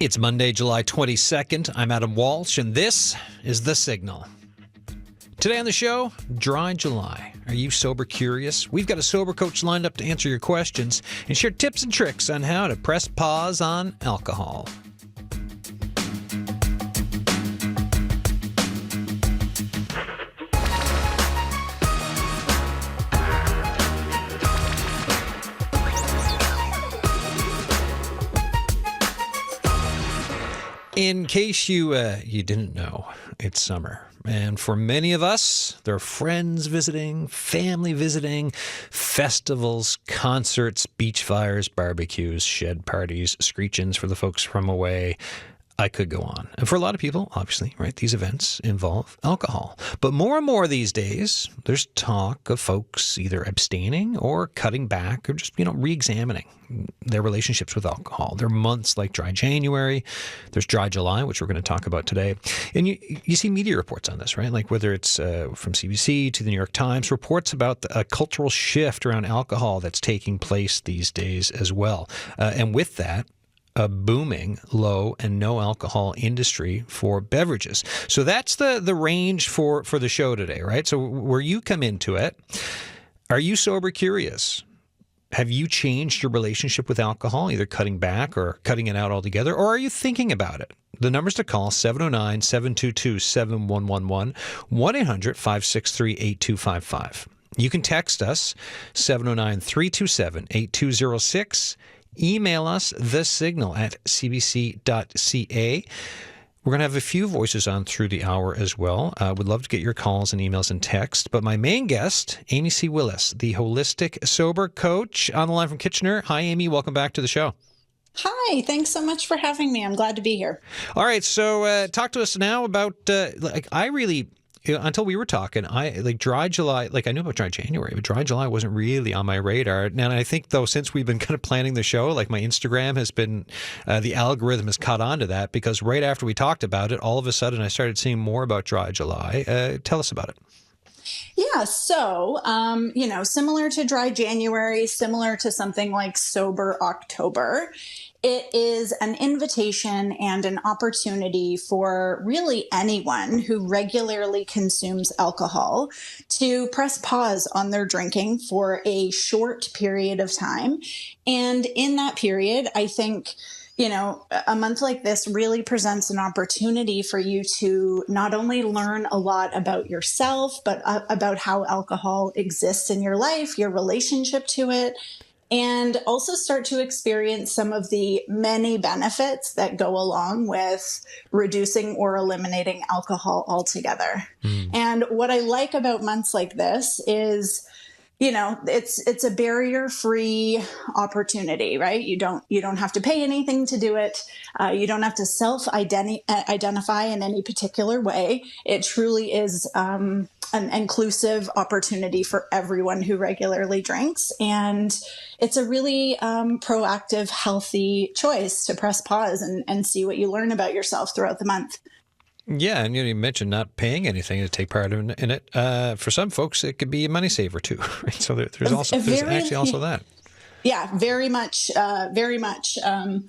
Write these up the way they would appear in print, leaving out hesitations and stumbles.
It's Monday, July 22nd. I'm Adam Walsh, and this is The Signal. Today on the show, Dry July. Are you sober curious? We've got a sober coach lined up to answer your questions and share tips and tricks on how to press pause on alcohol. In case you didn't know, it's summer. And for many of us, there are friends visiting, family visiting, festivals, concerts, beach fires, barbecues, shed parties, screech-ins for the folks from away. I could go on. And for a lot of people, obviously, right, these events involve alcohol. But more and more these days, there's talk of folks either abstaining or cutting back or just, re-examining their relationships with alcohol. There are months like Dry January. There's Dry July, which we're going to talk about today. And you see media reports on this, right? Like whether it's from CBC to the New York Times, reports about a cultural shift around alcohol that's taking place these days as well. And with that, a booming low and no alcohol industry for beverages. So that's the range for the show today, right? So where you come into it, are you sober curious? Have you changed your relationship with alcohol, either cutting back or cutting it out altogether, or are you thinking about it? The numbers to call, 709-722-7111, 1-800-563-8255. You can text us, 709-327-8206. Email us, thesignal@cbc.ca. We're going to have a few voices on through the hour as well. Would love to get your calls and emails and text. But my main guest, Amy C. Willis, the holistic sober coach on the line from Kitchener. Hi, Amy. Welcome back to the show. Hi. Thanks so much for having me. I'm glad to be here. All right. So talk to us now about, until we were talking, Dry July, I knew about Dry January, but Dry July wasn't really on my radar. And I think, though, since we've been kind of planning the show, my Instagram has been, the algorithm has caught on to that, because right after we talked about it, all of a sudden I started seeing more about Dry July. Tell us about it. Yeah. So, similar to Dry January, similar to something like Sober October, it is an invitation and an opportunity for really anyone who regularly consumes alcohol to press pause on their drinking for a short period of time. And in that period, I think, a month like this really presents an opportunity for you to not only learn a lot about yourself, but about how alcohol exists in your life, your relationship to it, and also start to experience some of the many benefits that go along with reducing or eliminating alcohol altogether. And what I like about months like this is, it's a barrier-free opportunity, right? You don't have to pay anything to do it. You don't have to self-identify in any particular way. It truly is an inclusive opportunity for everyone who regularly drinks. And it's a really proactive, healthy choice to press pause and see what you learn about yourself throughout the month. Yeah, and you mentioned not paying anything to take part in it. For some folks, it could be a money saver too, right? So there's actually also that. Yeah, very much. Alcohol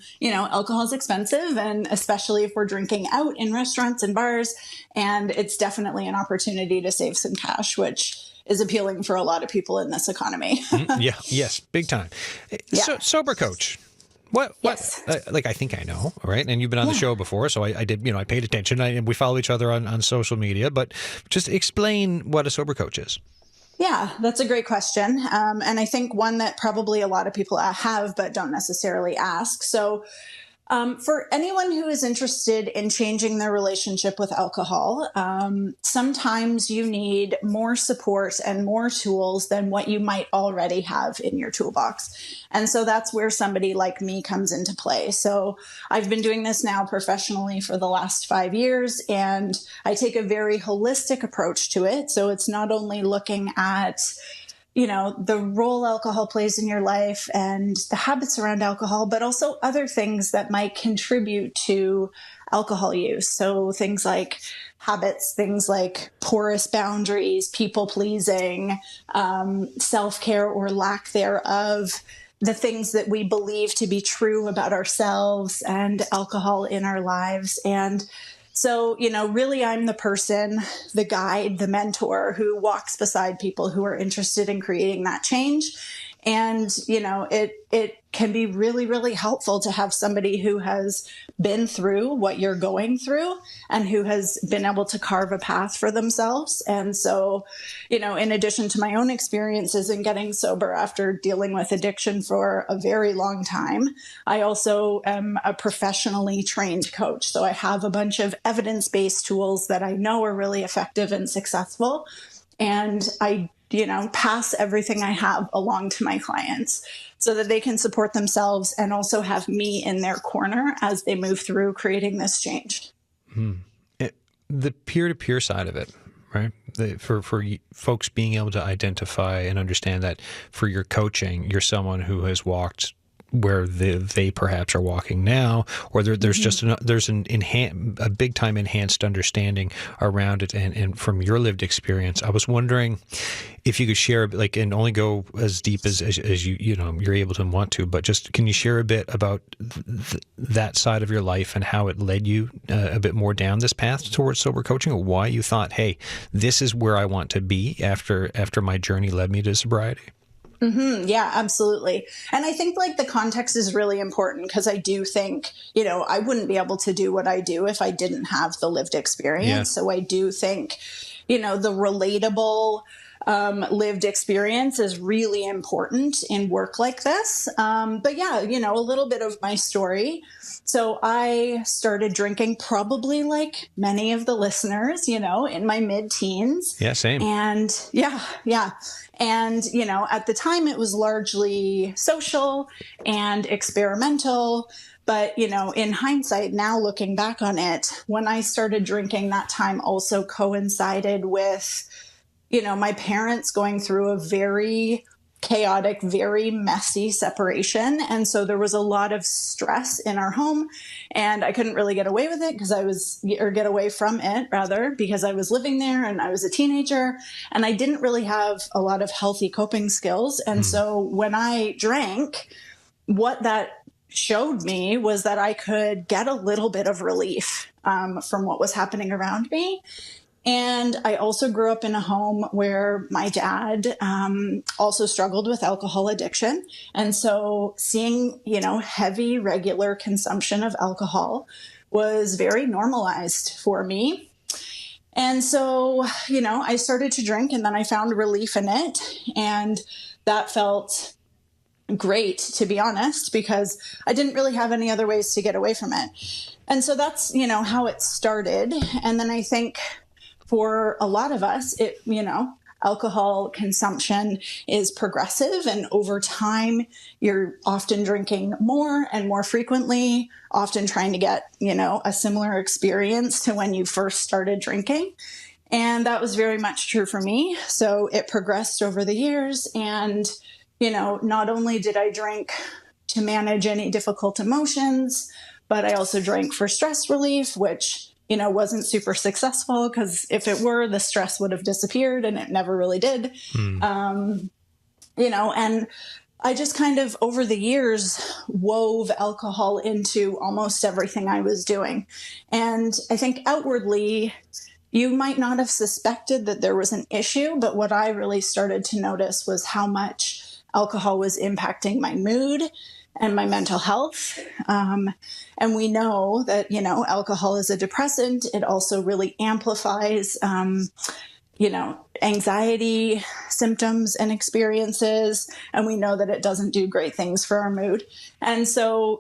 is expensive, and especially if we're drinking out in restaurants and bars, and it's definitely an opportunity to save some cash, which is appealing for a lot of people in this economy. Yes, big time. Yeah. So, sober coach. What? Yes. I think I know, right? And you've been on the show before, so I did, I paid attention. And we follow each other on social media, but just explain what a sober coach is. Yeah, that's a great question. And I think one that probably a lot of people have, but don't necessarily ask. So for anyone who is interested in changing their relationship with alcohol, sometimes you need more support and more tools than what you might already have in your toolbox. And so that's where somebody like me comes into play. So I've been doing this now professionally for the last 5 years, and I take a very holistic approach to it. So it's not only looking at the role alcohol plays in your life and the habits around alcohol, but also other things that might contribute to alcohol use. So things like habits, things like porous boundaries, people pleasing, self-care or lack thereof, the things that we believe to be true about ourselves and alcohol in our lives. And so, really I'm the person, the guide, the mentor who walks beside people who are interested in creating that change. And, it can be really, really helpful to have somebody who has been through what you're going through and who has been able to carve a path for themselves. And so, in addition to my own experiences in getting sober after dealing with addiction for a very long time, I also am a professionally trained coach. So I have a bunch of evidence-based tools that I know are really effective and successful. And I pass everything I have along to my clients so that they can support themselves and also have me in their corner as they move through creating this change. The peer-to-peer side of it, right? For folks being able to identify and understand that for your coaching, you're someone who has walked where they perhaps are walking now, or there's just a big time enhanced understanding around it. And from your lived experience, I was wondering if you could share, and only go as deep as you're able to and want to, but just can you share a bit about that side of your life and how it led you a bit more down this path towards sober coaching, or why you thought, hey, this is where I want to be after my journey led me to sobriety? Mm-hmm. Yeah, absolutely. And I think the context is really important because I do think, I wouldn't be able to do what I do if I didn't have the lived experience. Yeah. So I do think, the relatable lived experience is really important in work like this. But yeah, a little bit of my story. So I started drinking probably like many of the listeners, in my mid-teens. Yeah, same. And yeah. And, at the time it was largely social and experimental. But, in hindsight, now looking back on it, when I started drinking, that time also coincided with, my parents going through a very chaotic, very messy separation. And so there was a lot of stress in our home, and I couldn't really get away with it get away from it rather, because I was living there and I was a teenager and I didn't really have a lot of healthy coping skills. And so when I drank, what that showed me was that I could get a little bit of relief from what was happening around me. And I also grew up in a home where my dad also struggled with alcohol addiction. And so seeing, heavy, regular consumption of alcohol was very normalized for me. And so, I started to drink, and then I found relief in it. And that felt great, to be honest, because I didn't really have any other ways to get away from it. And so that's, how it started. And then I think for a lot of us, alcohol consumption is progressive, and over time, you're often drinking more and more frequently, often trying to get, a similar experience to when you first started drinking. And that was very much true for me. So it progressed over the years. And, not only did I drink to manage any difficult emotions, but I also drank for stress relief, which wasn't super successful, because if it were, the stress would have disappeared, and it never really did. And I just kind of over the years wove alcohol into almost everything I was doing. And I think outwardly, you might not have suspected that there was an issue, but what I really started to notice was how much alcohol was impacting my mood and my mental health. And we know that, alcohol is a depressant. It also really amplifies, anxiety symptoms and experiences. And we know that it doesn't do great things for our mood. And so,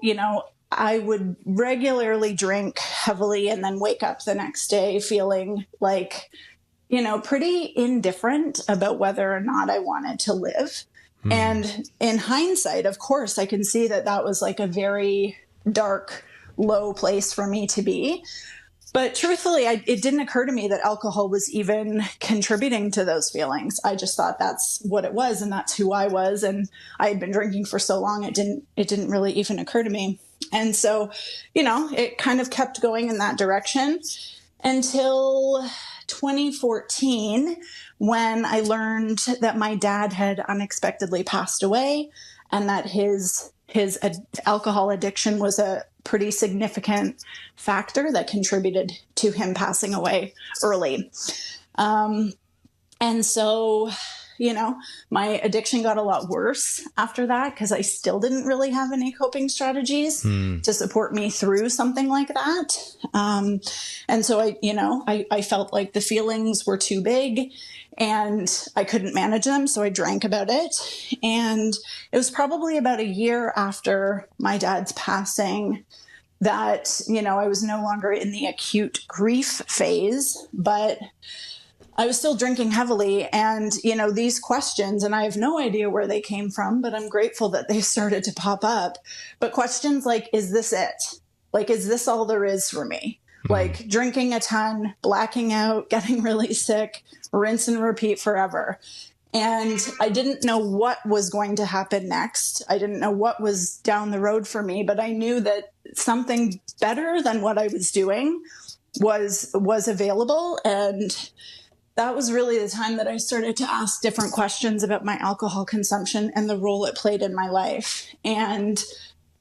I would regularly drink heavily and then wake up the next day feeling like, pretty indifferent about whether or not I wanted to live. And in hindsight, of course, I can see that that was like a very dark, low place for me to be. But truthfully, it didn't occur to me that alcohol was even contributing to those feelings. I just thought that's what it was, and that's who I was. And I had been drinking for so long, it didn't really even occur to me. And so, it kind of kept going in that direction until 2014, when I learned that my dad had unexpectedly passed away. and that his alcohol addiction was a pretty significant factor that contributed to him passing away early. And so, my addiction got a lot worse after that because I still didn't really have any coping strategies to support me through something like that. And so I felt like the feelings were too big and I couldn't manage them. So I drank about it. And it was probably about a year after my dad's passing that, I was no longer in the acute grief phase, but I was still drinking heavily. And, these questions, and I have no idea where they came from, but I'm grateful that they started to pop up. But questions like, is this it? Like, is this all there is for me? Like drinking a ton, blacking out, getting really sick, rinse and repeat forever. And I didn't know what was going to happen next. I didn't know what was down the road for me, but I knew that something better than what I was doing was available. And that was really the time that I started to ask different questions about my alcohol consumption and the role it played in my life. And,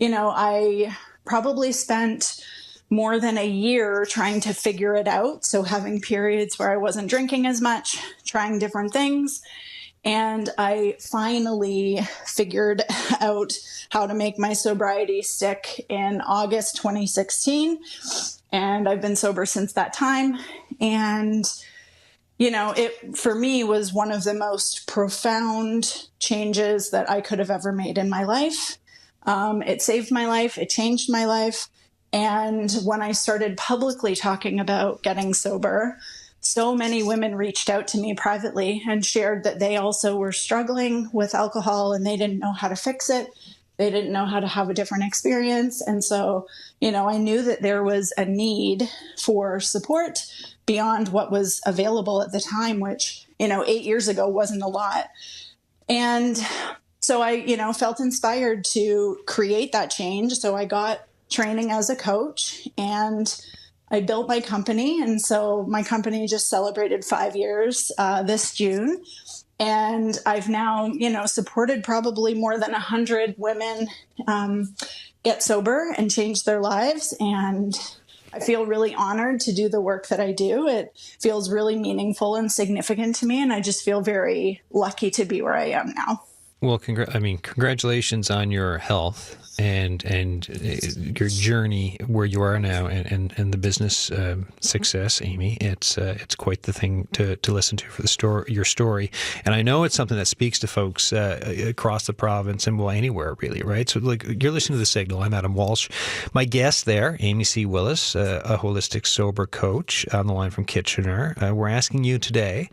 I probably spent more than a year trying to figure it out. So having periods where I wasn't drinking as much, trying different things. And I finally figured out how to make my sobriety stick in August 2016. And I've been sober since that time. And it, for me, was one of the most profound changes that I could have ever made in my life. It saved my life. It changed my life. And when I started publicly talking about getting sober, so many women reached out to me privately and shared that they also were struggling with alcohol and they didn't know how to fix it. They didn't know how to have a different experience. And so, I knew that there was a need for support beyond what was available at the time, which, 8 years ago wasn't a lot. And so I, felt inspired to create that change. So I got training as a coach and I built my company. And so my company just celebrated 5 years this June. And I've now, supported probably more than 100 women get sober and change their lives. And I feel really honored to do the work that I do. It feels really meaningful and significant to me. And I just feel very lucky to be where I am now. Well, congratulations on your health and your journey where you are now and the business success, Amy. It's quite the thing to listen to for your story. And I know it's something that speaks to folks across the province and anywhere really, right? So you're listening to The Signal. I'm Adam Walsh. My guest there, Amy C. Willis, a holistic sober coach on the line from Kitchener. We're asking you today,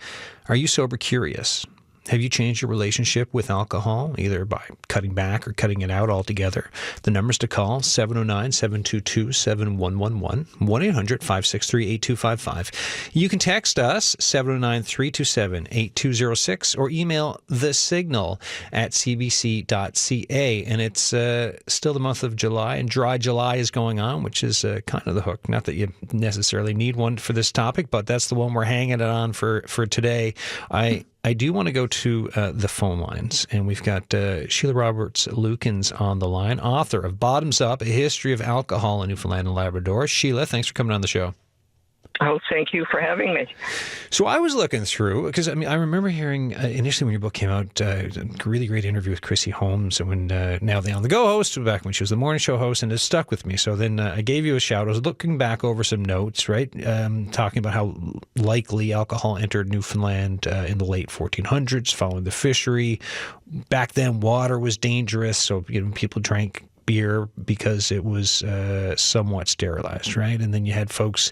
are you sober curious? Have you changed your relationship with alcohol, either by cutting back or cutting it out altogether? The numbers to call, 709-722-7111, 1-800-563-8255. You can text us, 709-327-8206, or email thesignal@cbc.ca. And it's still the month of July, and Dry July is going on, which is kind of the hook. Not that you necessarily need one for this topic, but that's the one we're hanging it on for today. I do want to go to the phone lines, and we've got Sheila Roberts-Lukens on the line, author of Bottoms Up, A History of Alcohol in Newfoundland and Labrador. Sheila, thanks for coming on the show. Oh, thank you for having me. So I was looking through, because I remember hearing initially when your book came out, a really great interview with Chrissy Holmes, and when now the On The Go host, back when she was the morning show host, and it stuck with me. So then I gave you a shout. I was looking back over some notes, right, talking about how likely alcohol entered Newfoundland in the late 1400s following the fishery. Back then, water was dangerous, so people drank beer because it was somewhat sterilized, right? And then you had folks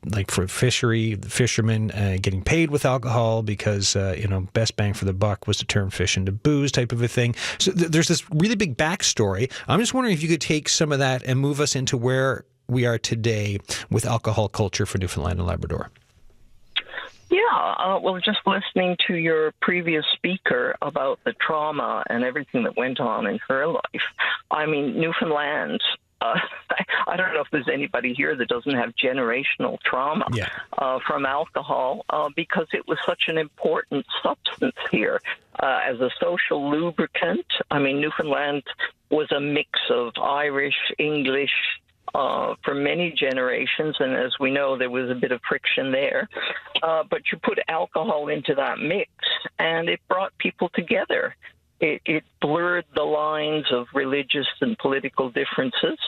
like for fishery, the fishermen getting paid with alcohol because best bang for the buck was to turn fish into booze, type of a thing. So there's this really big backstory. I'm just wondering if you could take some of that and move us into where we are today with alcohol culture for Newfoundland and Labrador. Yeah, well, just listening to your previous speaker about the trauma and everything that went on in her life. Newfoundland I don't know if there's anybody here that doesn't have generational trauma from alcohol because it was such an important substance here as a social lubricant. I mean, Newfoundland was a mix of Irish, English, for many generations, and as we know, there was a bit of friction there. But you put alcohol into that mix, and it brought people together. It blurred the lines of religious and political differences,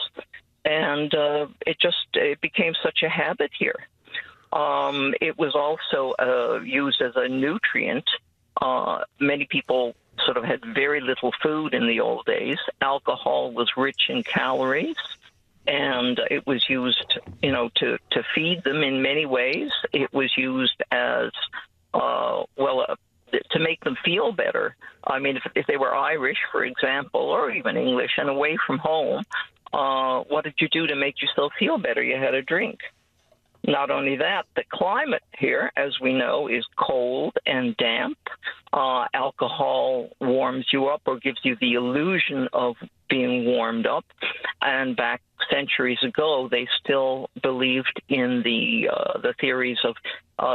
and it became such a habit here. It was also used as a nutrient. Many people sort of had very little food in the old days. Alcohol was rich in calories, and it was used, to feed them in many ways. It was used as, to make them feel better. I mean, if they were Irish, for example, or even English and away from home, what did you do to make yourself feel better? You had a drink. Not only that, the climate here, as we know, is cold and damp. Alcohol warms you up or gives you the illusion of being warmed up. And back centuries ago, they still believed in the theories of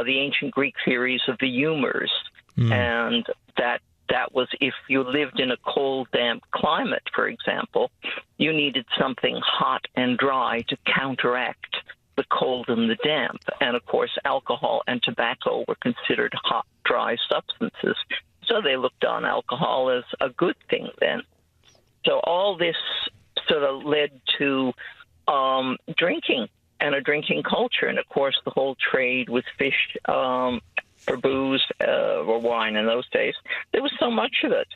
the ancient Greek theories of the humors, and that was if you lived in a cold, damp climate, for example, you needed something hot and dry to counteract the cold and the damp. And, of course, alcohol and tobacco were considered hot, dry substances. So they looked on alcohol as a good thing then. So all this sort of led to drinking and a drinking culture. And, of course, the whole trade with fish or booze or wine in those days. There was so much of it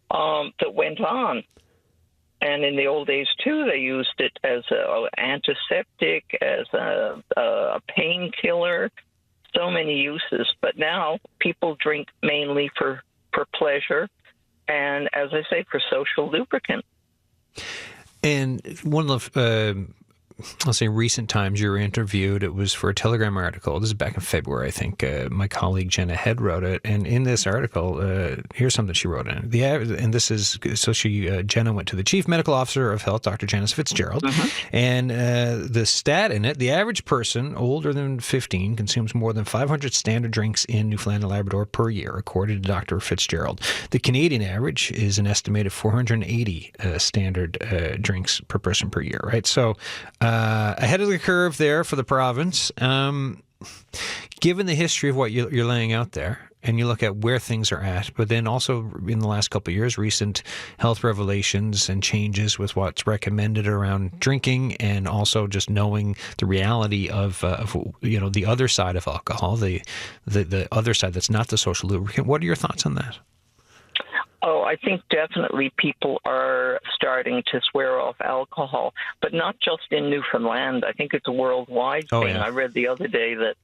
that went on. And in the old days, too, they used it as an antiseptic, as a painkiller, so many uses. But now people drink mainly for pleasure and, as I say, for social lubricant. And one of I'll say recent times you were interviewed, it was for a Telegram article. This is back in February, I think. My colleague Jenna Head wrote it. And in this article, here's something she wrote in. Jenna went to the Chief Medical Officer of Health, Dr. Janice Fitzgerald. And the stat in it, the average person older than 15 consumes more than 500 standard drinks in Newfoundland and Labrador per year, according to Dr. Fitzgerald. The Canadian average is an estimated 480 standard drinks per person per year, right? So ahead of the curve there for the province. Given the history of what you're laying out there, and you look at where things are at, but then also in the last couple of years, recent health revelations and changes with what's recommended around drinking, and also just knowing the reality of the other side of alcohol, the other side that's not the social lubricant. What are your thoughts on that? Oh, I think definitely people are starting to swear off alcohol, but not just in Newfoundland. I think it's a worldwide thing. Yeah. I read the other day that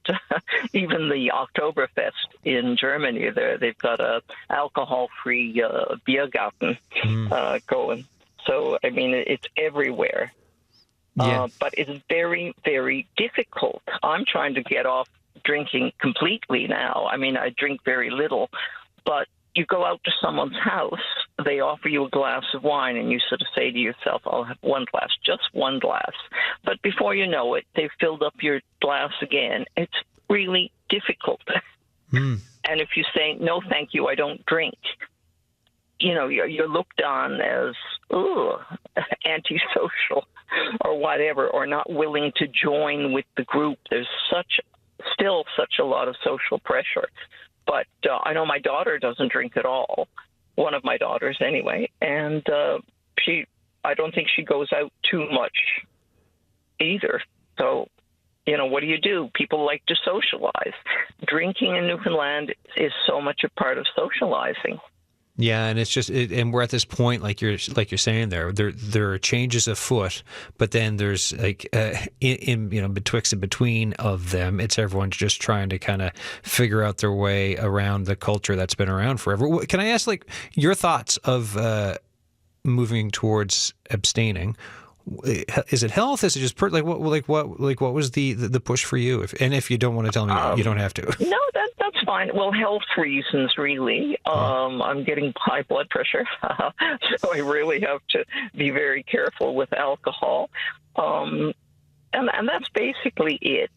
even the Oktoberfest in Germany, they've got a alcohol-free Biergarten going. So, I mean, it's everywhere. Yeah. But it's very, very difficult. I'm trying to get off drinking completely now. I mean, I drink very little, but you go out to someone's house, they offer you a glass of wine, and you sort of say to yourself, I'll have one glass, just one glass. But before you know it, they've filled up your glass again. It's really difficult. And if you say, no, thank you, I don't drink, you're looked on as antisocial or whatever, or not willing to join with the group. There's still such a lot of social pressure. But I know my daughter doesn't drink at all, one of my daughters anyway, and I don't think she goes out too much either. So, what do? People like to socialize. Drinking in Newfoundland is so much a part of socializing. Yeah, and it's just, and we're at this point, like you're saying there are changes afoot, but then there's like betwixt and between of them, it's everyone's just trying to kind of figure out their way around the culture that's been around forever. Can I ask, your thoughts of moving towards abstaining? Is it health? Is it just what was the push for you? If you don't want to tell me, you don't have to. No, that's fine. Well, health reasons, really. I'm getting high blood pressure, so I really have to be very careful with alcohol. And that's basically it.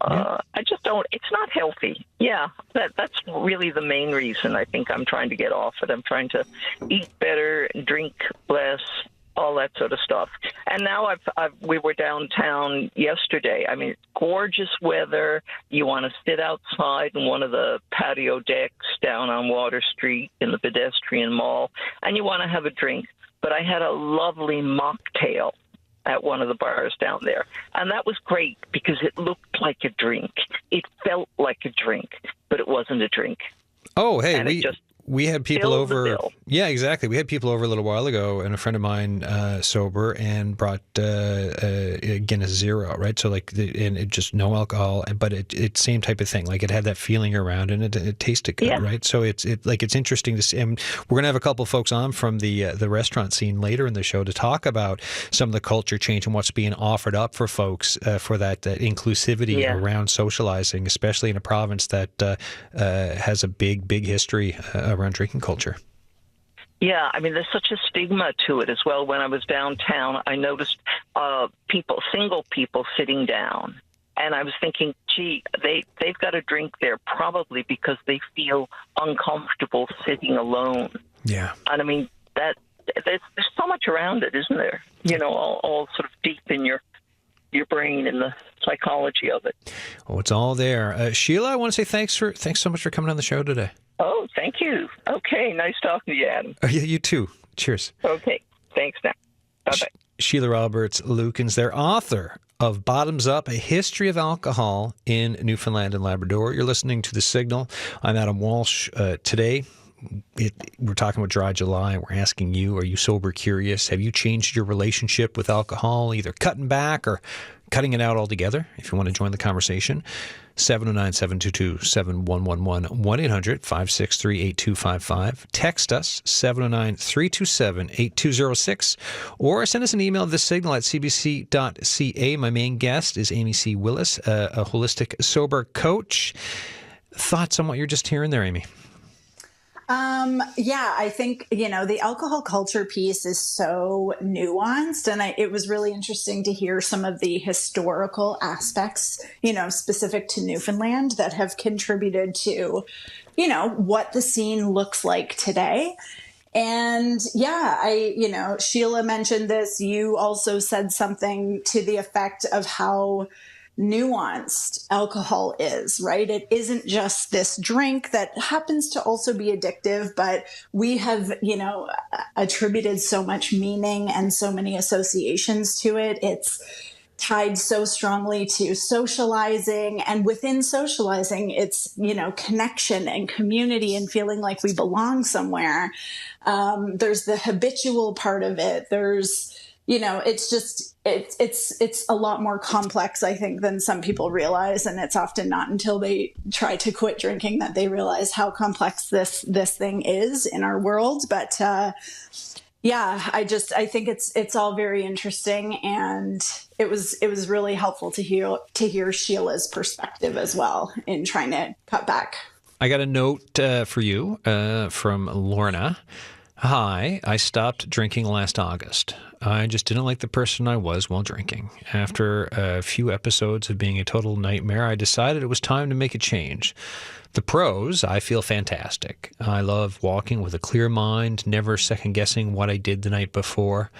I just don't. It's not healthy. Yeah, that's really the main reason. I think I'm trying to get off it. I'm trying to eat better, drink less, all that sort of stuff. And now we were downtown yesterday. I mean, gorgeous weather. You want to sit outside in one of the patio decks down on Water Street in the pedestrian mall, and you want to have a drink. But I had a lovely mocktail at one of the bars down there. And that was great because it looked like a drink. It felt like a drink, but it wasn't a drink. Oh, hey, we had people over. Yeah, exactly. We had people over a little while ago, and a friend of mine, sober, and brought Guinness Zero, right? So and it just no alcohol, but it's same type of thing. Like it had that feeling around, and it tasted good, right? So it's interesting to see. And we're gonna have a couple of folks on from the restaurant scene later in the show to talk about some of the culture change and what's being offered up for folks for that inclusivity around socializing, especially in a province that has a big history around drinking culture. Yeah, I mean, there's such a stigma to it as well. When I was downtown, I noticed single people sitting down. And I was thinking, gee, they've got a drink there probably because they feel uncomfortable sitting alone. Yeah. And I mean, there's so much around it, isn't there? All sort of deep in your brain and the psychology of it. Oh, it's all there. Sheila, I want to say thanks so much for coming on the show today. Oh, thank you. Okay, nice talking to you, Adam. Yeah, you too. Cheers. Okay, thanks now. Bye-bye. Sheila Roberts-Lukens, they're author of Bottoms Up, A History of Alcohol in Newfoundland and Labrador. You're listening to The Signal. I'm Adam Walsh. Today, we're talking about Dry July. We're asking you, are you sober curious? Have you changed your relationship with alcohol, either cutting back or cutting it out altogether? If you want to join the conversation, 709-722-7111, 1-800-563-8255. Text us, 709-327-8206, or send us an email at thesignal@cbc.ca. My main guest is Amy C. Willis, a holistic sober coach. Thoughts on what you're just hearing there, Amy? Yeah, I think, the alcohol culture piece is so nuanced, and it was really interesting to hear some of the historical aspects, specific to Newfoundland that have contributed to, what the scene looks like today. And yeah, Sheila mentioned this. You also said something to the effect of how nuanced alcohol is, right? It isn't just this drink that happens to also be addictive, but we have, attributed so much meaning and so many associations to it. It's tied so strongly to socializing, and within socializing, it's, connection and community and feeling like we belong somewhere. There's the habitual part of it. There's, it's just, it's a lot more complex, I think, than some people realize. And it's often not until they try to quit drinking that they realize how complex this thing is in our world. But, I think it's all very interesting. And it was really helpful to hear Sheila's perspective as well in trying to cut back. I got a note for you from Lorna. Hi, I stopped drinking last August. I just didn't like the person I was while drinking. After a few episodes of being a total nightmare, I decided it was time to make a change. The pros, I feel fantastic. I love walking with a clear mind, never second-guessing what I did the night before.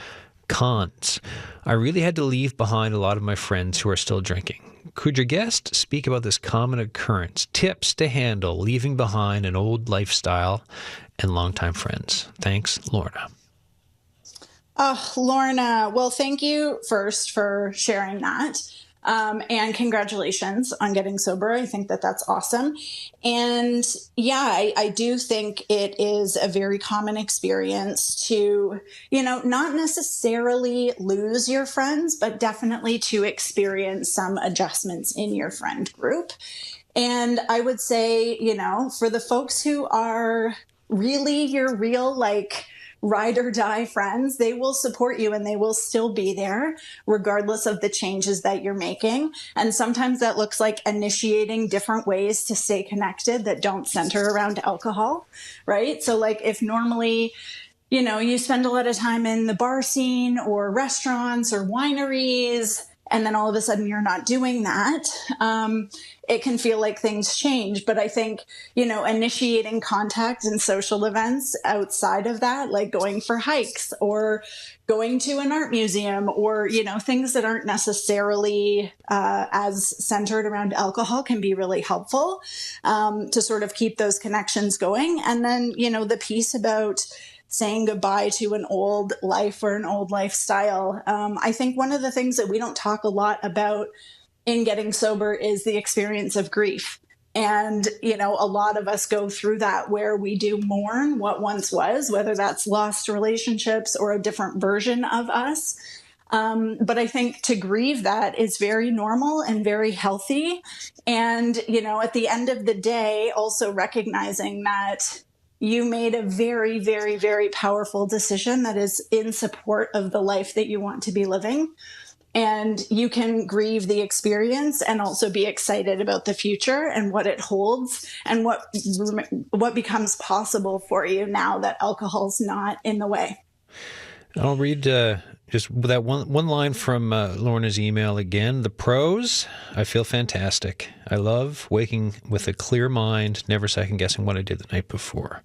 Cons, I really had to leave behind a lot of my friends who are still drinking. Could your guest speak about this common occurrence? Tips to handle leaving behind an old lifestyle and longtime friends. Thanks, Lorna. Lorna, well, thank you first for sharing that. And congratulations on getting sober. I think that's awesome. And yeah, I do think it is a very common experience to, not necessarily lose your friends, but definitely to experience some adjustments in your friend group. And I would say, for the folks who are really your real, ride or die friends. They will support you and they will still be there regardless of the changes that you're making. And sometimes that looks like initiating different ways to stay connected that don't center around alcohol, right? So like if normally, you know, you spend a lot of time in the bar scene or restaurants or wineries, and then all of a sudden you're not doing that, it can feel like things change. But I think, you know, initiating contact and social events outside of that, like going for hikes or going to an art museum or, you know, things that aren't necessarily as centered around alcohol can be really helpful to sort of keep those connections going. And then, you know, the piece about saying goodbye to an old life or an old lifestyle. I think one of the things that we don't talk a lot about in getting sober is the experience of grief. And, you know, a lot of us go through that where we do mourn what once was, whether that's lost relationships or a different version of us. But I think to grieve that is very normal and very healthy. And, you know, at the end of the day, also recognizing that you made a very, very, very powerful decision that is in support of the life that you want to be living. And you can grieve the experience and also be excited about the future and what it holds and what becomes possible for you now that alcohol's not in the way. I'll read just that one line from Lorna's email again. The pros, I feel fantastic. I love waking with a clear mind, never second-guessing what I did the night before.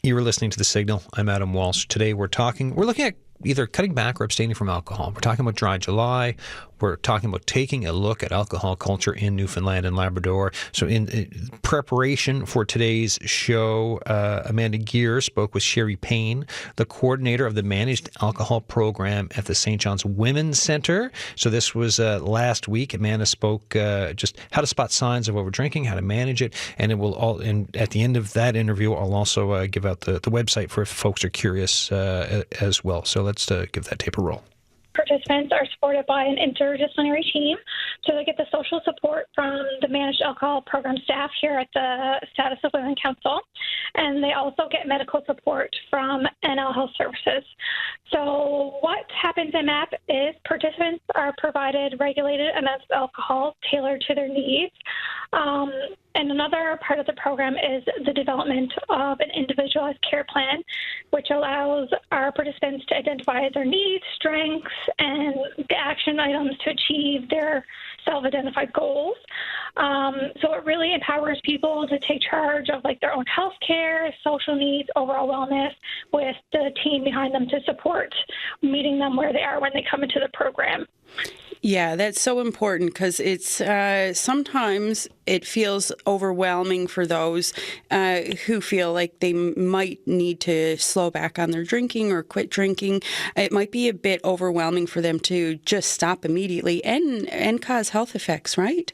You were listening to The Signal. I'm Adam Walsh. Today we're looking at either cutting back or abstaining from alcohol. We're talking about Dry July. We're talking about taking a look at alcohol culture in Newfoundland and Labrador. So in preparation for today's show, Amanda Gear spoke with Sherry Payne, the coordinator of the Managed Alcohol Program at the St. John's Women's Centre. So this was last week. Amanda spoke just how to spot signs of overdrinking, how to manage it, and and at the end of that interview, I'll also give out the website for if folks are curious as well. So let's give that tape a roll. Participants are supported by an interdisciplinary team, so they get the social support from the Managed Alcohol Program staff here at the Status of Women Council, and they also get medical support from NL Health Services. So what happens in MAP is participants are provided regulated amounts of alcohol tailored to their needs. And another part of the program is the development of an individualized care plan, which allows our participants to identify their needs, strengths, and the action items to achieve their self-identified goals. So it really empowers people to take charge of like their own health care, social needs, overall wellness, with the team behind them to support meeting them where they are when they come into the program. Yeah, that's so important because it's sometimes it feels overwhelming for those who feel like they might need to slow back on their drinking or quit drinking. It might be a bit overwhelming for them to just stop immediately and cause health effects, right?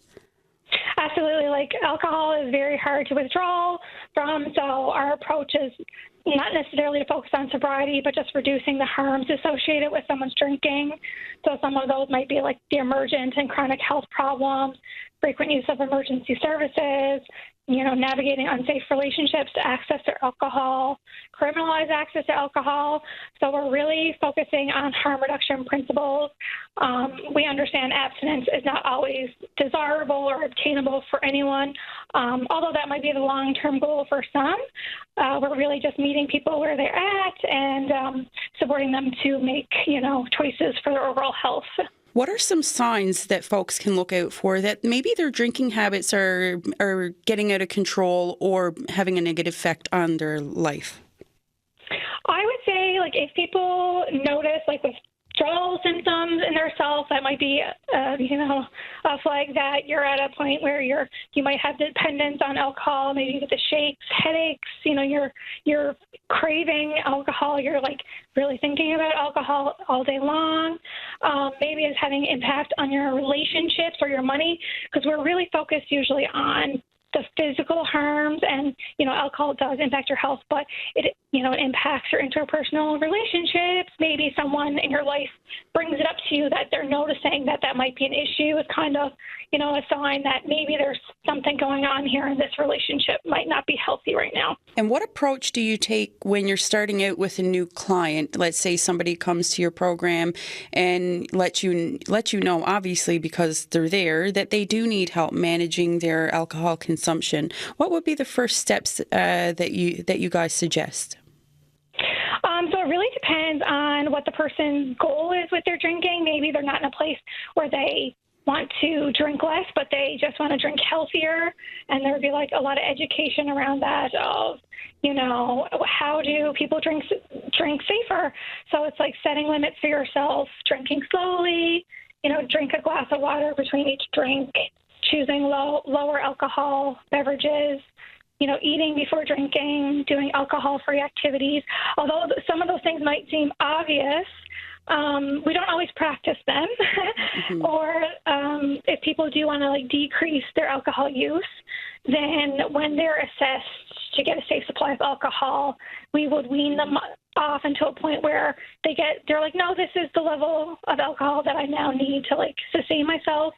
Absolutely. Like alcohol is very hard to withdraw from, so our approach is not necessarily to focus on sobriety, but just reducing the harms associated with someone's drinking. So some of those might be like the emergent and chronic health problems, frequent use of emergency services, navigating unsafe relationships to access to alcohol, criminalize access to alcohol. So we're really focusing on harm reduction principles. We understand abstinence is not always desirable or obtainable for anyone, although that might be the long-term goal for some. We're really just meeting people where they're at and supporting them to make, choices for their overall health. What are some signs that folks can look out for that maybe their drinking habits are getting out of control or having a negative effect on their life? I would say, if people notice, withdrawal symptoms in their self, that might be, a flag that you're at a point where you might have dependence on alcohol. Maybe you get the shakes, headaches. You're craving alcohol. You're really thinking about alcohol all day long. Maybe it's having impact on your relationships or your money, because we're really focused usually on the physical harms, and alcohol does impact your health, but it it impacts your interpersonal relationships. Maybe someone in your life brings it up to you that they're noticing that might be an issue. It's kind of, a sign that maybe there's something going on here and this relationship might not be healthy right now. And what approach do you take when you're starting out with a new client? Let's say somebody comes to your program and let you know, obviously, because they're there, that they do need help managing their alcohol consumption. What would be the first steps that you guys suggest? So it really depends on what the person's goal is with their drinking. Maybe they're not in a place where they want to drink less, but they just want to drink healthier. And there would be like a lot of education around that of, how do people drink safer? So it's like setting limits for yourself, drinking slowly, drink a glass of water between each drink, choosing lower alcohol beverages, eating before drinking, doing alcohol-free activities. Although some of those things might seem obvious, we don't always practice them. Mm-hmm. Or if people do want to decrease their alcohol use, then when they're assessed to get a safe supply of alcohol, we would wean them off until a point where they're like, no, this is the level of alcohol that I now need to sustain myself.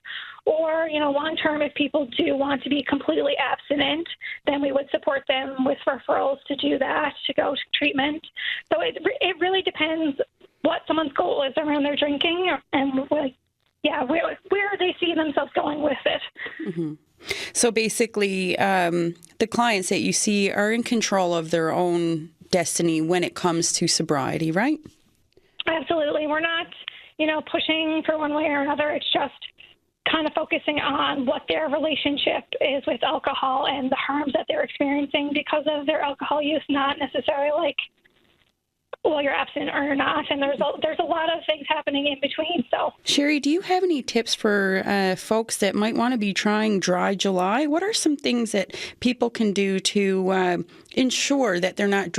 Or, long term, if people do want to be completely abstinent, then we would support them with referrals to do that, to go to treatment. So it really depends what someone's goal is around their drinking and where they see themselves going with it. Mm-hmm. So basically, the clients that you see are in control of their own destiny when it comes to sobriety, right? Absolutely. We're not, pushing for one way or another. It's just kind of focusing on what their relationship is with alcohol and the harms that they're experiencing because of their alcohol use, not necessarily you're absent or you're not. And there's a lot of things happening in between. So, Sherry, do you have any tips for folks that might want to be trying Dry July? What are some things that people can do to ensure that they're not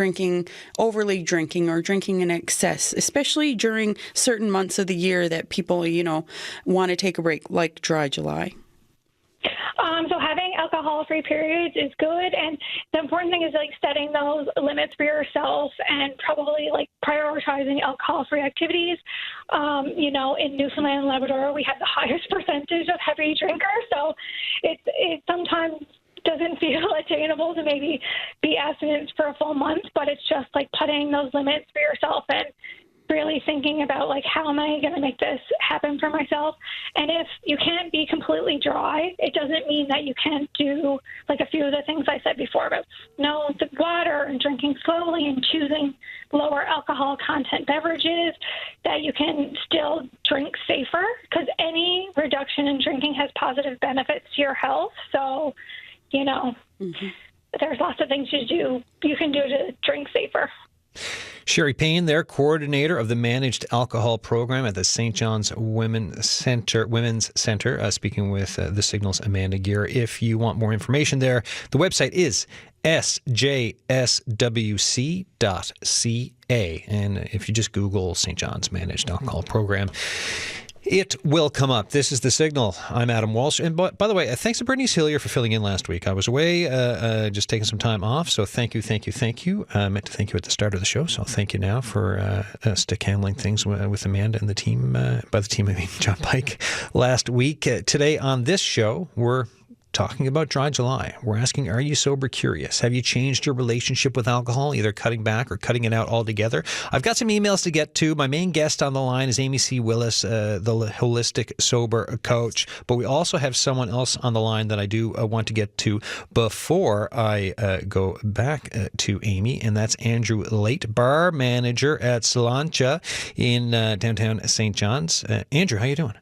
overly drinking or drinking in excess, especially during certain months of the year that people, want to take a break, like Dry July? So having alcohol-free periods is good, and the important thing is setting those limits for yourself and probably prioritizing alcohol-free activities. In Newfoundland and Labrador, we have the highest percentage of heavy drinkers, so it sometimes doesn't feel attainable to maybe be abstinent for a full month, but it's just putting those limits for yourself and really thinking about how am I going to make this happen for myself. And if you can't be completely dry, it doesn't mean that you can't do a few of the things I said before about the water and drinking slowly and choosing lower alcohol content beverages, that you can still drink safer, because any reduction in drinking has positive benefits to your health. So, mm-hmm. There's lots of things you can do to drink safer. Sherry Payne, their coordinator of the Managed Alcohol Program at the St. John's Women's Centre, speaking with The Signal's Amanda Gear. If you want more information there, the website is sjswc.ca. And if you just Google St. John's Managed Alcohol Program, it will come up. This is The Signal. I'm Adam Walsh. And by the way, thanks to Bernice Hillier for filling in last week. I was away, just taking some time off. So thank you. I meant to thank you at the start of the show. So thank you now for stick handling things with Amanda and the team. By the team, I mean John Pike last week. Today on this show, we're talking about Dry July. We're asking, are you sober curious? Have you changed your relationship with alcohol, either cutting back or cutting it out altogether? I've got some emails to get to. My main guest on the line is Amy C. Willis, the Holistic Sober Coach. But we also have someone else on the line that I do want to get to before I go back to Amy, and that's Andrew Late, bar manager at Salancha in downtown St. John's. Andrew, how you doing?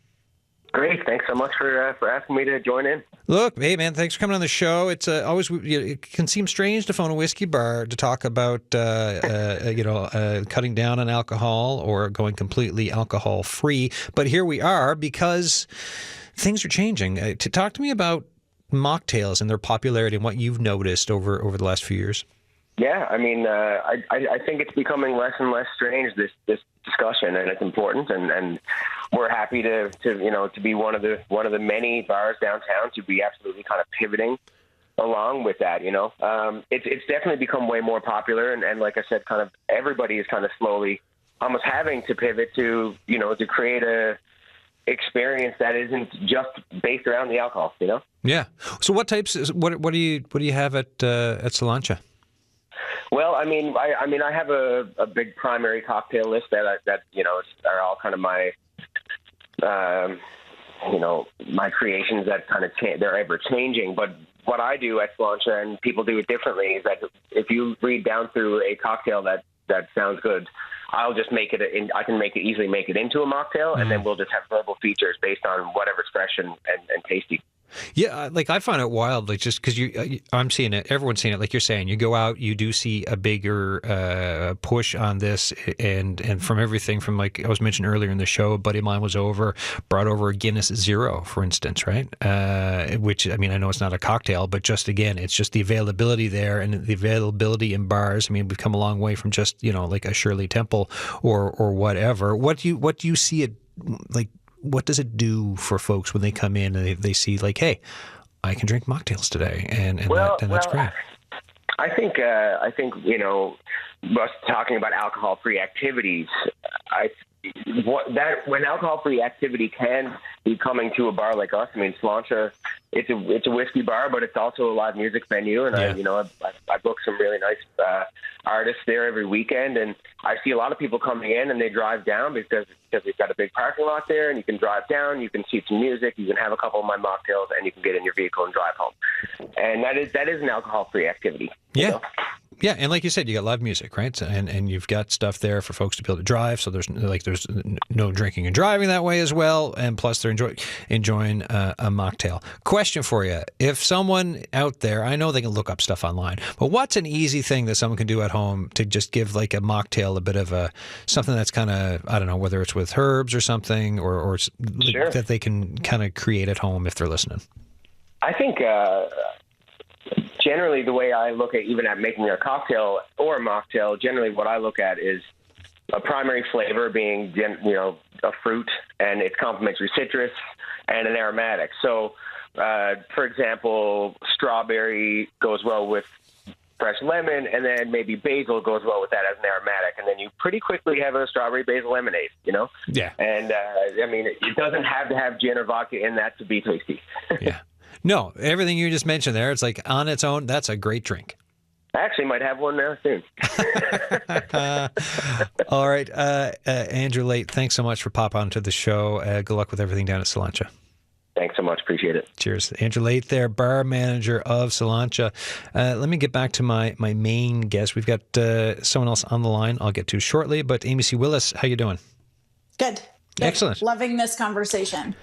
Great. Thanks so much for asking me to join in. Look, hey, man, thanks for coming on the show. It's always, it can seem strange to phone a whiskey bar to talk about, cutting down on alcohol or going completely alcohol-free. But here we are because things are changing. To talk to me about mocktails and their popularity and what you've noticed over the last few years. Yeah, I mean, I think it's becoming less and less strange, this discussion, and it's important, and we're happy to be one of the many bars downtown to be absolutely kind of pivoting along with that. It's definitely become way more popular, and like I said, kind of everybody is kind of slowly almost having to pivot to to create a experience that isn't just based around the alcohol. Yeah. So what types? What do you have at Salancha? Well, I mean, I have a big primary cocktail list that are all kind of my my creations that kind of they're ever changing. But what I do at Salancha, and people do it differently, is that if you read down through a cocktail that sounds good, I'll just make it I can easily make it into a mocktail, and then we'll just have verbal features based on whatever's fresh and tasty. Yeah, like I find it wild, like just because I'm seeing it, everyone's seeing it. Like you're saying, you go out, you do see a bigger push on this, and from everything from, like I was mentioned earlier in the show, a buddy of mine brought over a Guinness Zero, for instance, right? Which, I mean, I know it's not a cocktail, but just again, it's just the availability there and the availability in bars. I mean, we've come a long way from just like a Shirley Temple or whatever. What do you see it like? What does it do for folks when they come in and they see, like, hey, I can drink mocktails today, and that's great. I think us talking about alcohol-free activities, when alcohol-free activity can be coming to a bar like us. I mean, Salancha, it's a whiskey bar, but it's also a live music venue, and I book some really nice artists there every weekend, and I see a lot of people coming in and they drive down because we've got a big parking lot there, and you can drive down, you can see some music, you can have a couple of my mocktails, and you can get in your vehicle and drive home. And that is an alcohol-free activity. Yeah. Yeah, and like you said, you got live music, right? And you've got stuff there for folks to be able to drive. So there's no drinking and driving that way as well. And plus, they're enjoying a mocktail. Question for you: if someone out there, I know they can look up stuff online, but what's an easy thing that someone can do at home to just give like a mocktail a bit of something that's kind of, I don't know, whether it's with herbs or something, or Sure. that they can kind of create at home if they're listening? I think generally the way I look at even at making a cocktail or a mocktail, generally what I look at is a primary flavor being, a fruit and its complementary citrus and an aromatic. So, for example, strawberry goes well with fresh lemon, and then maybe basil goes well with that as an aromatic, and then you pretty quickly have a strawberry basil lemonade, Yeah. And, I mean, it doesn't have to have gin or vodka in that to be tasty. Yeah. No, everything you just mentioned there, it's like on its own, that's a great drink. I actually might have one now soon. All right. Andrew Late, thanks so much for popping onto the show. Good luck with everything down at Salancha. Thanks so much. Appreciate it. Cheers. Andrew Late there, bar manager of Salancha. Let me get back to my main guest. We've got someone else on the line I'll get to shortly, but Amy C. Willis, how you doing? Good. Excellent. Loving this conversation.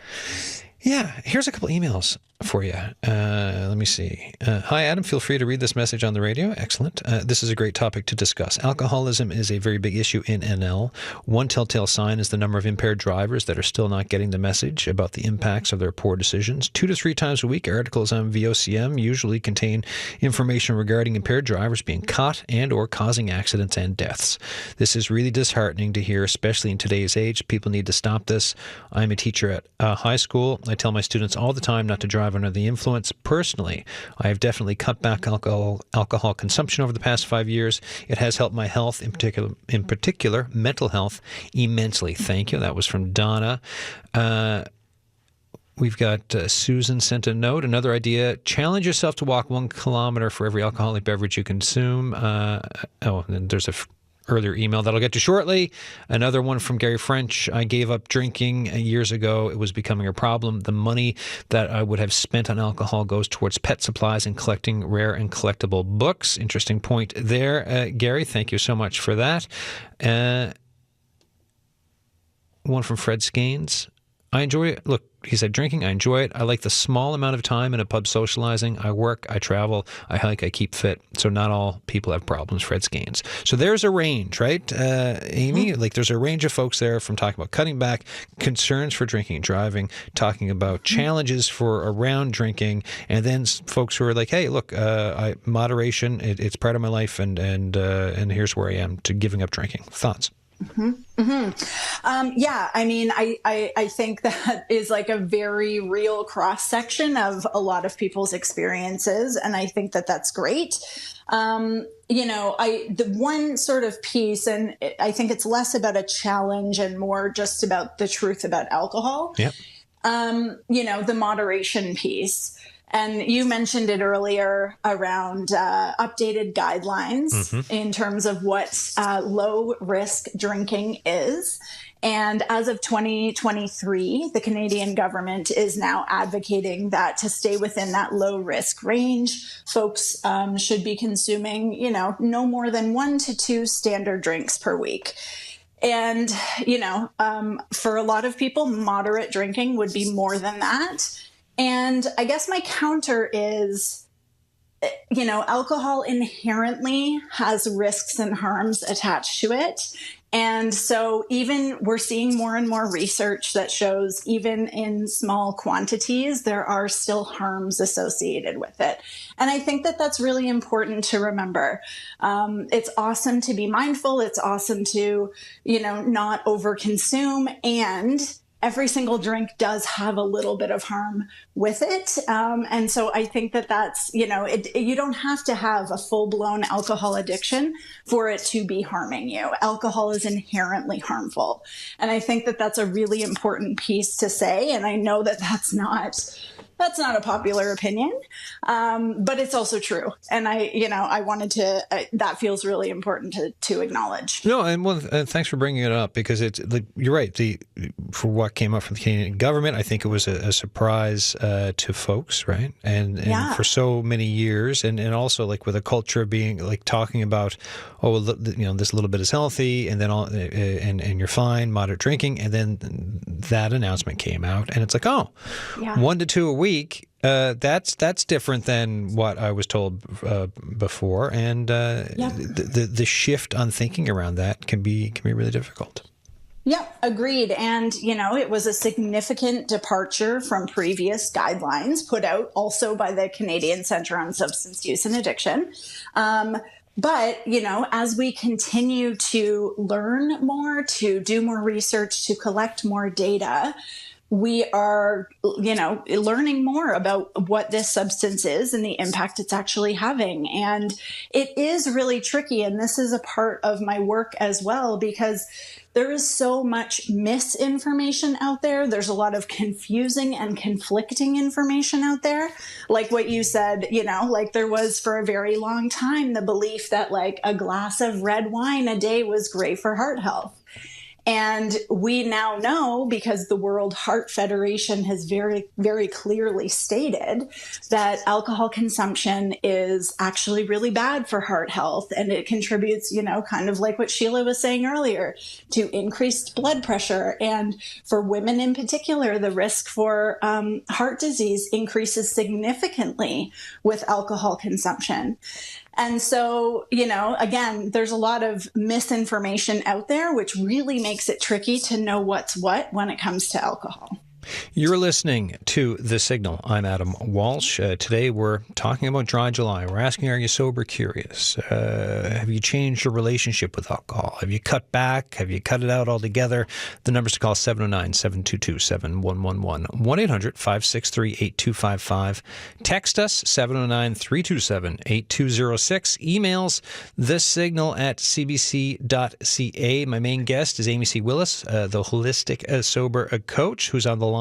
Yeah, here's a couple emails for you. Let me see. Hi, Adam. Feel free to read this message on the radio. Excellent. This is a great topic to discuss. Alcoholism is a very big issue in NL. One telltale sign is the number of impaired drivers that are still not getting the message about the impacts of their poor decisions. 2 to 3 times a week, articles on VOCM usually contain information regarding impaired drivers being caught and or causing accidents and deaths. This is really disheartening to hear, especially in today's age. People need to stop this. I'm a teacher at high school. I tell my students all the time not to drive under the influence. Personally, I have definitely cut back alcohol consumption over the past 5 years. It has helped my health, in particular mental health, immensely. Thank you. That was from Donna. We've got Susan sent a note. Another idea: challenge yourself to walk 1 kilometer for every alcoholic beverage you consume. And there's a earlier email that I'll get to shortly. Another one from Gary French. I gave up drinking years ago. It was becoming a problem. The money that I would have spent on alcohol goes towards pet supplies and collecting rare and collectible books. Interesting point there, Gary. Thank you so much for that. One from Fred Skanes. I enjoy it. Look, he said, drinking, I enjoy it. I like the small amount of time in a pub socializing. I work, I travel, I hike, I keep fit. So not all people have problems, Fred Skanes. So there's a range, right, Amy? Like there's a range of folks there from talking about cutting back, concerns for drinking and driving, talking about challenges for around drinking, and then folks who are like, hey, look, moderation, it's part of my life, and here's where I am to giving up drinking. Thoughts? Yeah, I mean, I think that is like a very real cross section of a lot of people's experiences, and I think that that's great. The one sort of piece, and I think it's less about a challenge and more just about the truth about alcohol. Yep. The moderation piece. And you mentioned it earlier around updated guidelines in terms of what low risk drinking is. And as of 2023, the Canadian government is now advocating that to stay within that low risk range, folks should be consuming, no more than 1 to 2 standard drinks per week. And, for a lot of people, moderate drinking would be more than that. And I guess my counter is, alcohol inherently has risks and harms attached to it. And so even we're seeing more and more research that shows even in small quantities, there are still harms associated with it. And I think that that's really important to remember. It's awesome to be mindful. It's awesome to, not overconsume, and every single drink does have a little bit of harm with it. And so I think that that's, you don't have to have a full-blown alcohol addiction for it to be harming you. Alcohol is inherently harmful. And I think that that's a really important piece to say. And I know that that's not a popular opinion, but it's also true. And I wanted to, that feels really important to acknowledge. No, and thanks for bringing it up, because it's like, you're right. For what came up from the Canadian government, I think it was a surprise to folks, right? And for so many years, and also like with a culture of being like talking about, this little bit is healthy, and then and you're fine, moderate drinking, and then that announcement came out, and it's like, 1 to 2 a week. That's different than what I was told before, and the shift on thinking around that can be really difficult. Yep, agreed. And, it was a significant departure from previous guidelines put out also by the Canadian Centre on Substance Use and Addiction. But, as we continue to learn more, to do more research, to collect more data, we are, learning more about what this substance is and the impact it's actually having. And it is really tricky. And this is a part of my work as well, because there is so much misinformation out there. There's a lot of confusing and conflicting information out there. Like what you said, like there was for a very long time the belief that like a glass of red wine a day was great for heart health. And we now know, because the World Heart Federation has very, very clearly stated that alcohol consumption is actually really bad for heart health. And it contributes, kind of like what Sheila was saying earlier, to increased blood pressure. And for women in particular, the risk for heart disease increases significantly with alcohol consumption. And so, again, there's a lot of misinformation out there, which really makes it tricky to know what's what when it comes to alcohol. You're listening to The Signal. I'm Adam Walsh. Today we're talking about Dry July. We're asking, are you sober curious? Have you changed your relationship with alcohol? Have you cut back? Have you cut it out altogether? The numbers to call 709-722-7111, 1-800-563-8255. Text us 709-327-8206. Emails thesignal@cbc.ca. My main guest is Amy C. Willis, the holistic sober coach, who's on the line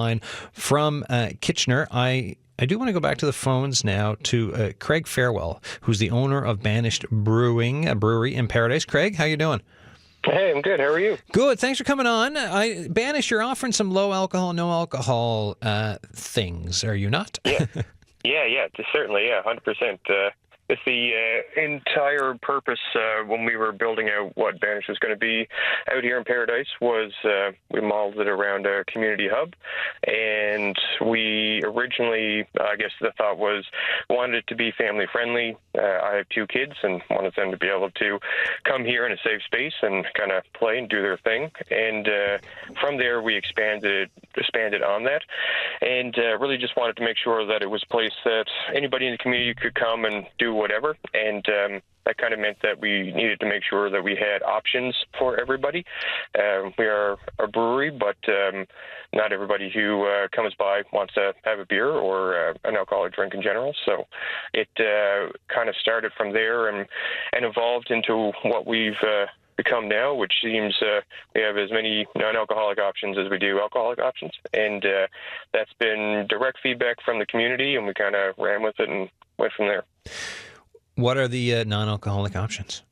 from Kitchener. I do want to go back to the phones now to Craig Farewell, who's the owner of Banished Brewing, a brewery in Paradise. Craig, how you doing? Hey, I'm good. How are you? Good. Thanks for coming on. Banished, you're offering some low alcohol, no alcohol things, are you not? Yeah, certainly. Yeah, 100%. It's the entire purpose when we were building out what Banish was going to be out here in Paradise was we modeled it around a community hub. And we originally, I guess the thought was, wanted it to be family friendly. I have 2 kids and wanted them to be able to come here in a safe space and kind of play and do their thing. And from there, we expanded on that, and really just wanted to make sure that it was a place that anybody in the community could come and do whatever. And that kind of meant that we needed to make sure that we had options for everybody. We are a brewery, but not everybody who comes by wants to have a beer or an alcoholic drink in general. So it kind of started from there and evolved into what we've become now, which seems we have as many non-alcoholic options as we do alcoholic options. And that's been direct feedback from the community, and we kind of ran with it and went from there. What are the non-alcoholic options?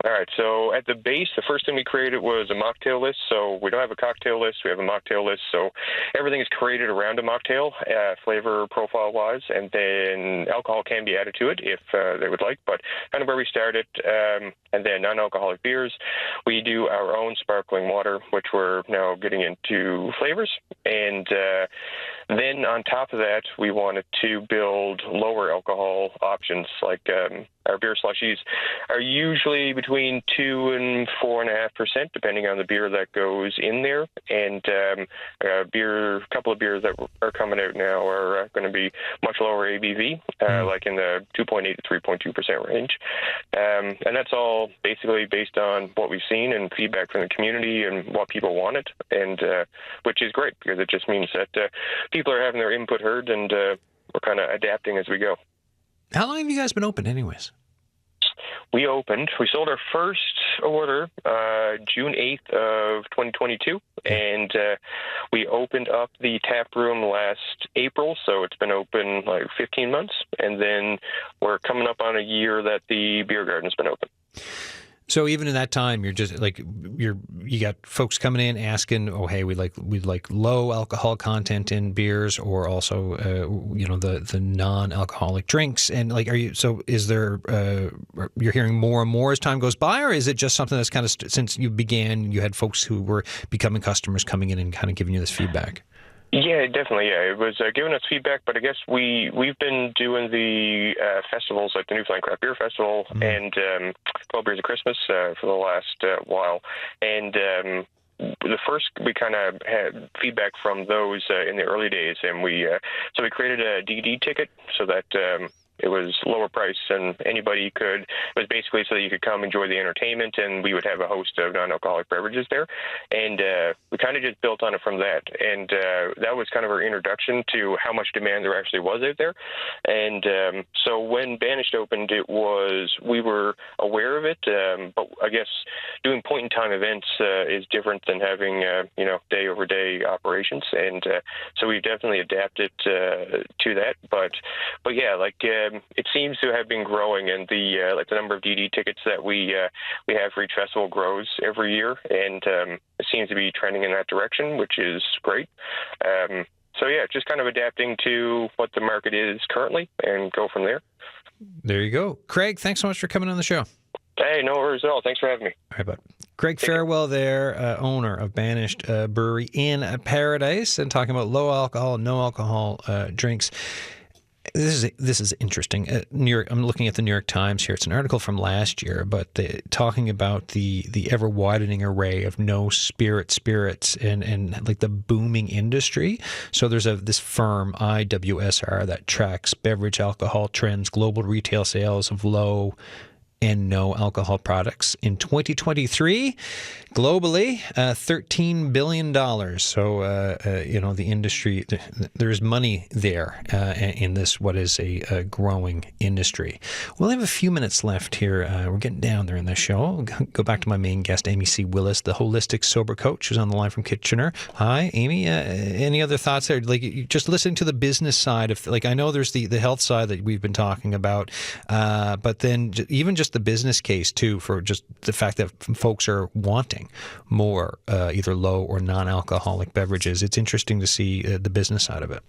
All right, so at the base, the first thing we created was a mocktail list. So we don't have a cocktail list, we have a mocktail list. So everything is created around a mocktail, flavor profile-wise, and then alcohol can be added to it if they would like, but kind of where we started. And then non-alcoholic beers. We do our own sparkling water, which we're now getting into flavors. And then on top of that, we wanted to build lower alcohol options, like our beer slushies are usually between 2 and 4.5%, depending on the beer that goes in there. And a couple of beers that are coming out now are going to be much lower ABV, like in the 2.8 to 3.2% range. And that's all basically based on what we've seen and feedback from the community and what people wanted, and which is great because it just means that people are having their input heard, and we're kind of adapting as we go. How long have you guys been open anyways? We sold our first order June 8th of 2022, and we opened up the tap room last April, so it's been open like 15 months, and then we're coming up on a year that the beer garden's been open. So even in that time, you're just like you got folks coming in asking, oh hey, we'd like low alcohol content in beers, or also the non-alcoholic drinks, and like is there you're hearing more and more as time goes by, or is it just something that's kind of since you began, you had folks who were becoming customers coming in and kind of giving you this feedback? Yeah, definitely. Yeah, it was giving us feedback, but I guess we've been doing the festivals like the Newfoundland Craft Beer Festival and 12 Beers of Christmas for the last while, and the first we kind of had feedback from those in the early days, and we created a DD ticket so that it was lower price, and anybody it was basically so that you could come enjoy the entertainment, and we would have a host of non-alcoholic beverages there. And we kind of just built on it from that. And that was kind of our introduction to how much demand there actually was out there. And so when Banished opened, we were aware of it, but I guess doing point-in-time events is different than having, day-over-day operations. And so we've definitely adapted to that. But yeah, it seems to have been growing, and the number of DD tickets that we have for each festival grows every year, and it seems to be trending in that direction, which is great. So yeah, just kind of adapting to what the market is currently, and go from there. There you go, Craig. Thanks so much for coming on the show. Hey, no worries at all. Thanks for having me. All right, bud. Craig Farewell there, owner of Banished Brewery in Paradise, and talking about low alcohol, no alcohol drinks. This is interesting. I'm looking at the New York Times here. It's an article from last year, but talking about the ever widening array of no spirits and like the booming industry. So there's this firm IWSR that tracks beverage alcohol trends, global retail sales of low and no alcohol products in 2023 globally, $13 billion. So the industry, there's money there in this what is a growing industry. We'll have a few minutes left here. We're getting down there in the show. I'll go back to my main guest, Amy C. Willis, the holistic sober coach, who's on the line from Kitchener. Hi, Amy. Any other thoughts there? Like, just listening to the business side of, I know there's the health side that we've been talking about, but then even just the business case too, for just the fact that folks are wanting more either low or non-alcoholic beverages. It's interesting to see the business side of it.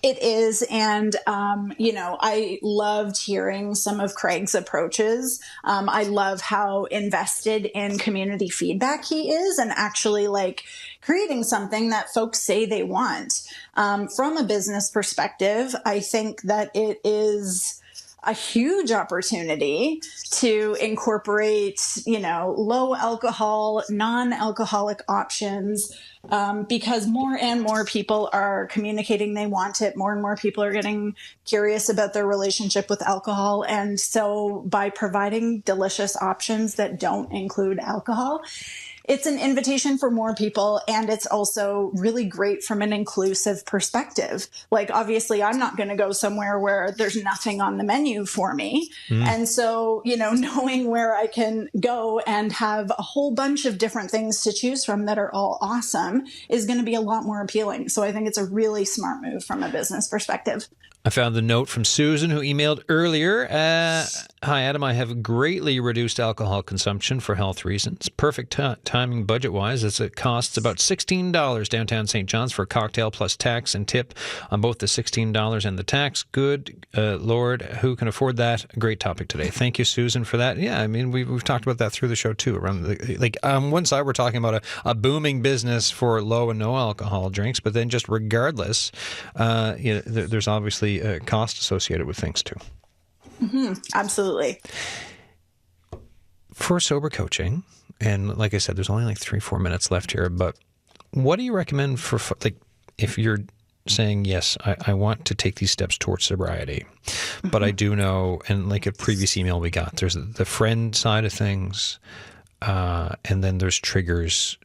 It is. And, I loved hearing some of Craig's approaches. I love how invested in community feedback he is, and actually creating something that folks say they want. From a business perspective, I think that it is a huge opportunity to incorporate, low alcohol, non-alcoholic options, because more and more people are communicating they want it. More and more people are getting curious about their relationship with alcohol. And so by providing delicious options that don't include alcohol, it's an invitation for more people, and it's also really great from an inclusive perspective. Like, obviously, I'm not going to go somewhere where there's nothing on the menu for me. And so, knowing where I can go and have a whole bunch of different things to choose from that are all awesome is going to be a lot more appealing. So I think it's a really smart move from a business perspective. I found the note from Susan, who emailed earlier. Hi, Adam. I have greatly reduced alcohol consumption for health reasons. Perfect timing budget-wise, as it costs about $16 downtown St. John's for a cocktail plus tax and tip on both the $16 and the tax. Good Lord, who can afford that? A great topic today. Thank you, Susan, for that. Yeah, I mean, we've talked about that through the show, too. Around on one side, we're talking about a booming business for low and no alcohol drinks, but then just regardless, there's obviously cost associated with things too. Absolutely. For sober coaching, and like I said, there's only like 3-4 minutes left here, but what do you recommend for, if you're saying, yes, I want to take these steps towards sobriety, but I do know, and like a previous email we got, there's the friend side of things, and then there's triggers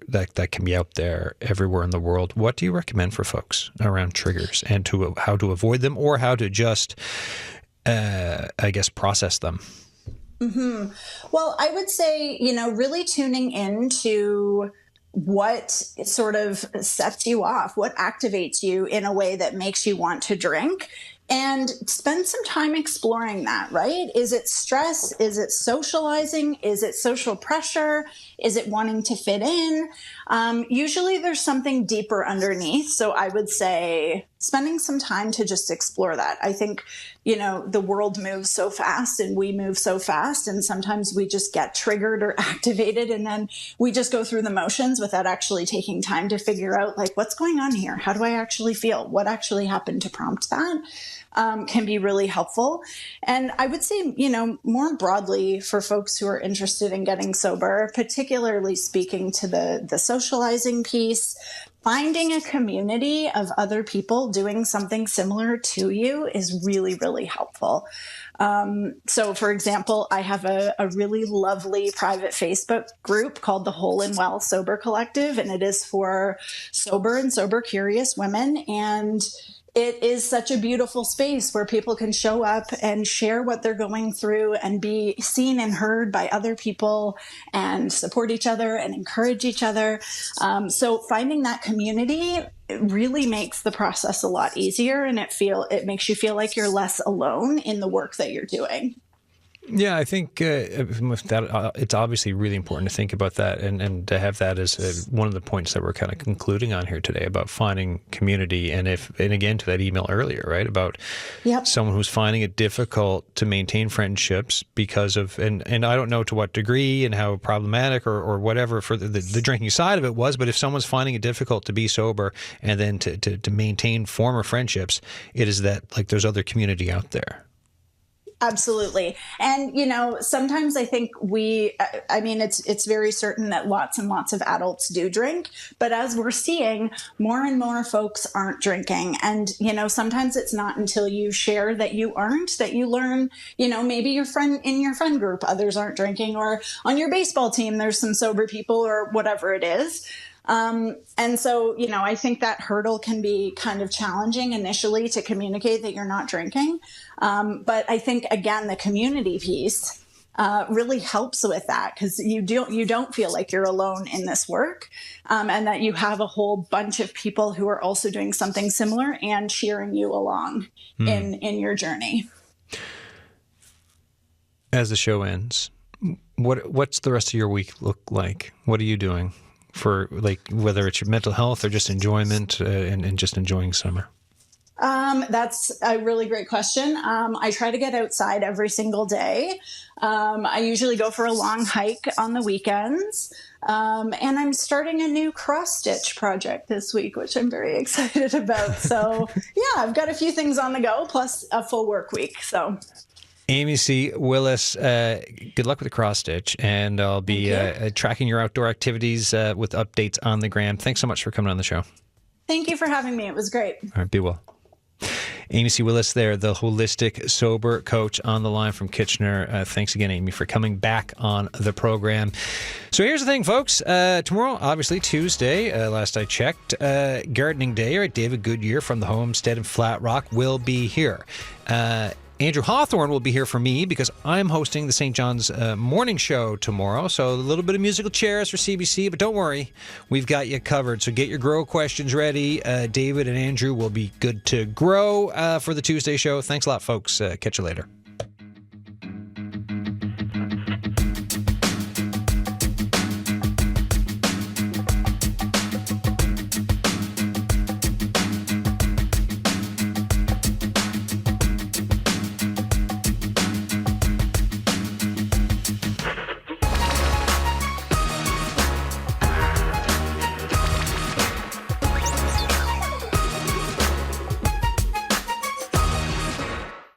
that can be out there everywhere in the world. What do you recommend for folks around triggers and how to avoid them, or how to just, process them? Well, I would say, really tuning into what sort of sets you off, what activates you in a way that makes you want to drink, and spend some time exploring that, right? Is it stress? Is it socializing? Is it social pressure? Is it wanting to fit in? Usually there's something deeper underneath. So I would say spending some time to just explore that. I think, the world moves so fast and we move so fast, and sometimes we just get triggered or activated, and then we just go through the motions without actually taking time to figure out, like, what's going on here? How do I actually feel? What actually happened to prompt that? Can be really helpful. And I would say, more broadly for folks who are interested in getting sober, particularly speaking to the socializing piece, finding a community of other people doing something similar to you is really, really helpful. So for example, I have a really lovely private Facebook group called the Whole and Well Sober Collective, and it is for sober and sober curious women. And it is such a beautiful space where people can show up and share what they're going through and be seen and heard by other people and support each other and encourage each other. So finding that community really makes the process a lot easier, and it makes you feel like you're less alone in the work that you're doing. Yeah, I think that it's obviously really important to think about that and to have that as one of the points that we're kind of concluding on here today about finding community. And again, to that email earlier, right, about someone who's finding it difficult to maintain friendships because of, and I don't know to what degree and how problematic or whatever for the drinking side of it was, but if someone's finding it difficult to be sober and then to maintain former friendships, it is that, like, there's other community out there. Absolutely. And, sometimes I think it's very certain that lots and lots of adults do drink, but as we're seeing, more and more folks aren't drinking. And, sometimes it's not until you share that you aren't, that you learn, maybe your friend group, others aren't drinking, or on your baseball team, there's some sober people or whatever it is. And so, I think that hurdle can be kind of challenging initially to communicate that you're not drinking. But I think, again, the community piece really helps with that, because you don't feel like you're alone in this work, and that you have a whole bunch of people who are also doing something similar and cheering you along in your journey. As the show ends, what's the rest of your week look like? What are you doing for, like, whether it's your mental health or just enjoyment and just enjoying summer? That's a really great question. I try to get outside every single day. I usually go for a long hike on the weekends. And I'm starting a new cross-stitch project this week, which I'm very excited about. So yeah, I've got a few things on the go, plus a full work week. So Amy C. Willis, good luck with the cross stitch, and I'll be tracking your outdoor activities with updates on the gram. Thanks so much for coming on the show. Thank you for having me. It was great. All right, be well. Amy C. Willis there, the holistic sober coach on the line from Kitchener. Thanks again, Amy, for coming back on the program. So here's the thing, folks. Tomorrow, obviously Tuesday, last I checked, gardening day, right? David Goodyear from the Homestead in Flat Rock will be here. Andrew Hawthorne will be here for me because I'm hosting the St. John's morning show tomorrow. So a little bit of musical chairs for CBC, but don't worry, we've got you covered. So get your grow questions ready. David and Andrew will be good to grow for the Tuesday show. Thanks a lot, folks. Catch you later.